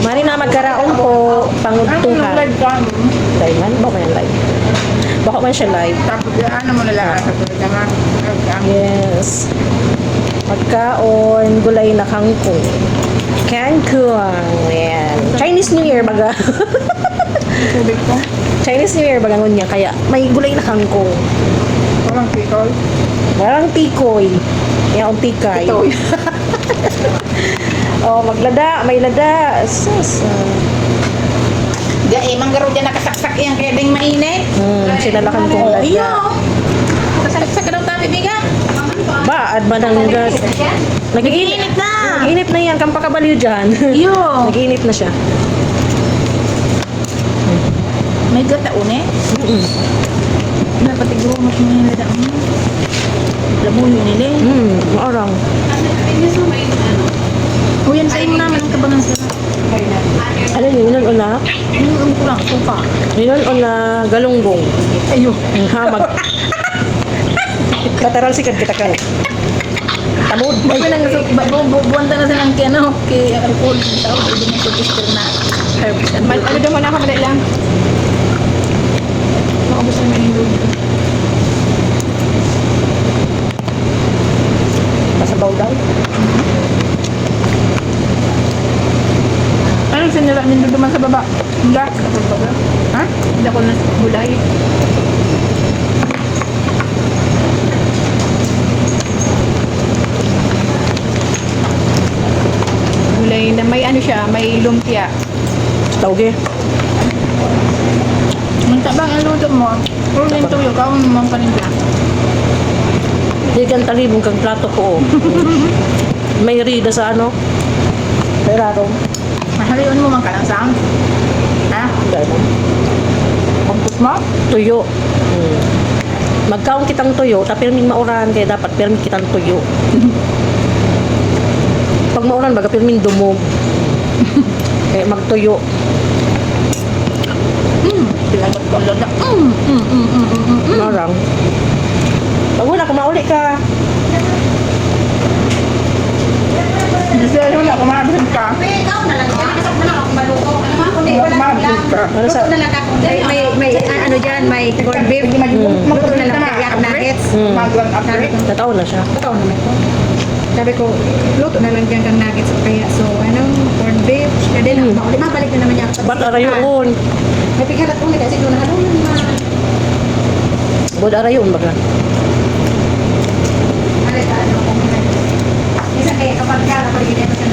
Mari na magkaraon po, pangudtuhan. Live ka. Live man? Baka yan live. Baka man siya live. Tapos ano mo nila sa tulad naman. Yes. Magkaon, gulay na kangkong. Kangkong. Ayan. Chinese New Year baga. Tubig ko. Chinese New Year baga niya. Kaya may gulay na kangkong. Walang pikol. Walang tikoy. Kaya ang tikay. Ito. Oh, maglada. May lada. Sus. Di manggaro dyan nakasaksak yan kaya ding mainit. Sinalakan kong lada. Iyo. Nakasaksak ka daw tabi biga. Ba, adman ang gas. Nag-iinit na. Nag-iinit na yan. Kampakabaliw dyan. Iyo. Nag-iinit na siya. May gataon eh. Dapat iguro mo siya nila da. Labuyo nila eh. Maorang. Huyan sa imo naman ang kabangan sila. Ano yun? Yun una? Yung kulang ko pa. Yun una galunggong. Ayo. Hamag. Lateral sikad kita kan. Tamod. Bago nang buwanta na silang kano kay alcohol ng tao. Hindi na ito gusto na herbs. Ano daw mo na kamadali lang? Maubos na yung load. Masabaw daw. Anong sinila niyo duman sa baba? Hindi. Ha? Hindi ako na bulay. Gulay na may ano siya, may lumpia. Tawge. Ang tabang ang luto mo, puro yung tuyo, kaon mo ang paningla. Di kan talibong kang plato ko. May rida sa ano? Peraro. Mahaliwan mo man ka ng sang. Ha? Gano'n. Pagpus mo? Tuyo. Magkaon kitang tuyo, tapi pirming maurahan kaya dapat pirming kitang tuyo. Pag mauran baga pirming dumog. Kaya magtuyo. Pinagat ko lada. Marang. Pag wala, kumauli ka. Hindi siya yun, kumabihin ka. Ikaw na lang yan. Kasap na lang ako maluto. Ano mga kundi, wala lang. Ano sa... Luto na lang ako. May ano dyan, may corned beef. Luto na lang kaya nuggets. Maglang upgrade. Nataon na siya. Totoo naman ko. Sabi ko, luto na lang dyan kang nuggets. Kaya so, ano, corned beef. Kaya din ako mauli. Mabalik na naman niya ako. Ba't arayon? May pigarat ko na kasi doon na naman. Ba't arayon baga? Ano ko muna. Isa kaya kapag ka, kapag hindi ako siya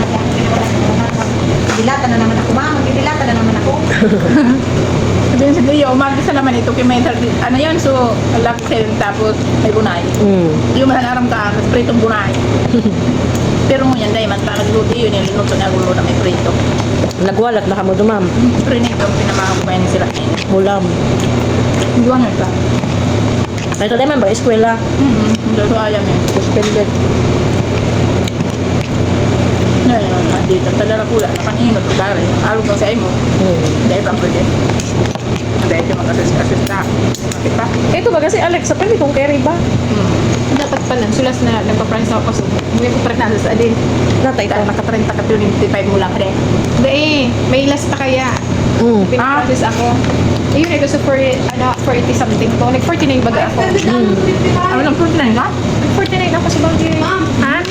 dilata na naman ako. Mama, dilata na naman ako. Sabihin sa Leo, umagisa naman ito kay Metal. Ano yan? So, alak sale tapos may bunay. Yung mahalaram ka, pritong bunay. Pero mo yan, dahil man pa nagluto yun, yung linuto na gulo na may prito. Nagwalat na kamo dumam. Pero na ito, pinamakakubayan ni sila. Ulam. Hindi ko ka. Ay, ito naman ba? Eskwela. Hindi ko ayam eh. Suspended. Ngayon, dito, talala pula, nakanino, tutari. Araw kang sa imo. Dahil pang pwede. Dahil ito mag-assist-assist na. Bakit pa? Ito ba kasi Alex, sa pwede kong carry ba? Dapat pala, sulas na nagpa-price ako kasi may pa-price na sa adin. Natay Ito, ito. naka-30 ka 25 mo lang ka rin. Hindi, may last pa kaya. Pinaprocess ako. Ayun, ito sa 40 something ko. Nag-49 baga ako. Ano lang, 49 ka? Nag-49 ako sa bagay. Ha?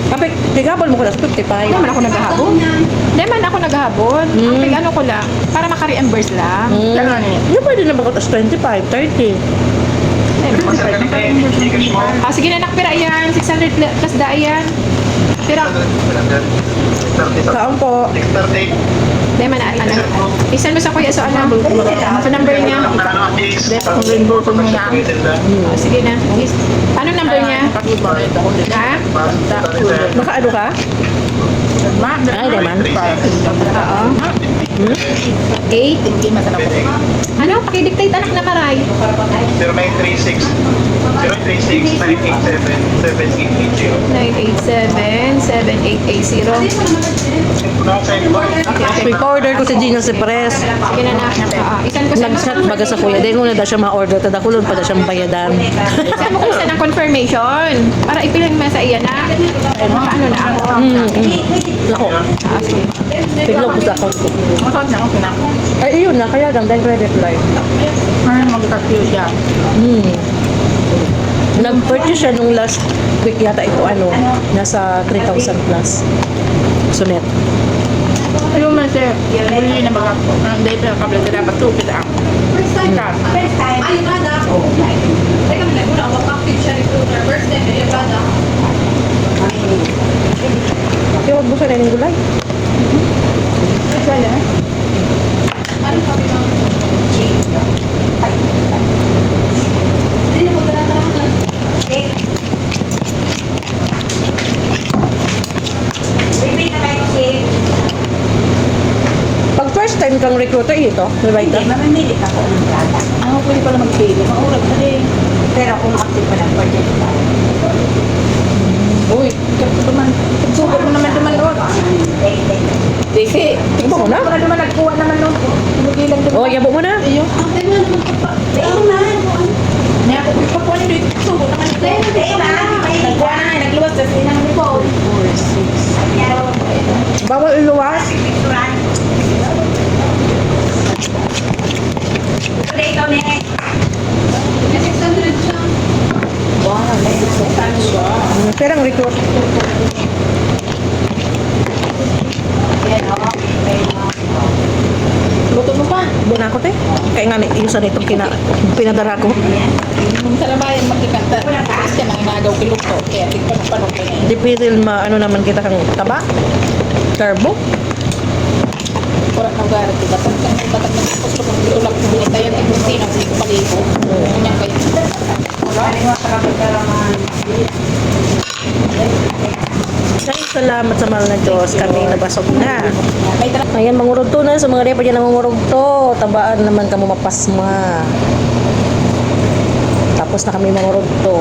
Kapag, tigabal mo ko na sa 55. Hindi naman ako naghahabon. Hindi naman ako naghahabon. Ang ano ko lang, para maka-reimburse lang. Lang eh. Yung pwede na ba ko tas 25, 30. Ah, sige na nakpira yan. 600 plus da yan. Pira. Kaon po. Hindi man ano. Isan mo sa kuya so alam. Sa number niya. Hindi pa kung reimburse mo na. Ah, sige na. Ano number niya? Ha? Nakaano ka? Ay, naman. Oo. 8. Hindi masarap ko. Ano? Pakidictate anak na karay. 0936 0936 987 987-7880. Recorder ko si Gina si Press. Sige na na. Isan ko sa Nag-chat baga sa kuya. Dahil muna daw siya ma-order. Tada kulon pa daw siyang bayadan. Saan mo kung saan ang confirmation? Para ipilang mo sa iya na. Ano na ako. ako. Tiglog ko sa account ko. Masakit na ako kinako. Ay, yun na. Kaya lang, dahil credit line. Ano mag-review siya? Nag-purchase siya nung last week yata ito, nasa 3,000 plus. Sunet. Ayun man siya. Uli na baga po. Hindi pa kabla ka dapat tupid ako. First time. Ay, brada. Teka, may nagmula ako. Active siya recruiter. First time, may brada. Kaya wag mo siya na yung gulay. Kaya Ano kami ng Hindi mo talaga lang. Baby, na tayo si... Pag first time kang recruiter, ito, may Hindi, baita. mamimili ka po ng brada. ako pwede pala mag-pili. Maurag na rin. Pero kung active pa lang, pwede ka. Uy, tuman. Sugot mo naman tumanod. Desi, ikaw Ikaw na? na naman nagkuha naman nun. Tumugilan doon. Oh, yabo mo na. Iyo. Ayun na. Niya ako pagkuha niyo dito. Sugot naman ito. Hindi, Nagkuha na, nagluwas. Tapos inang ni Paul. 4, 6. Bawal iluwas. Ikaw, nene. Perang recruit. Luto mo pa. Doon ako, te. Kaya nga, yung sa nitong pinadara ko. Kung sa labayan magkikanta. Tapos ka nang nagaw kiluto. Kaya tigpan pa rin kanya. Di pisil naman kita kang taba. Carbo. Kurang ng gara. Batak ng puso kong tulak. Binitayan ng Christina. Hindi ko paligo. Kanya kayo. Ay, salamat sa mahal na Diyos. Kami nabasog na. May tara. Ayan, mangurog na sa mga repa dyan na mangurog to. Tabaan naman ka mo mapasma. Tapos na kami mangurog to.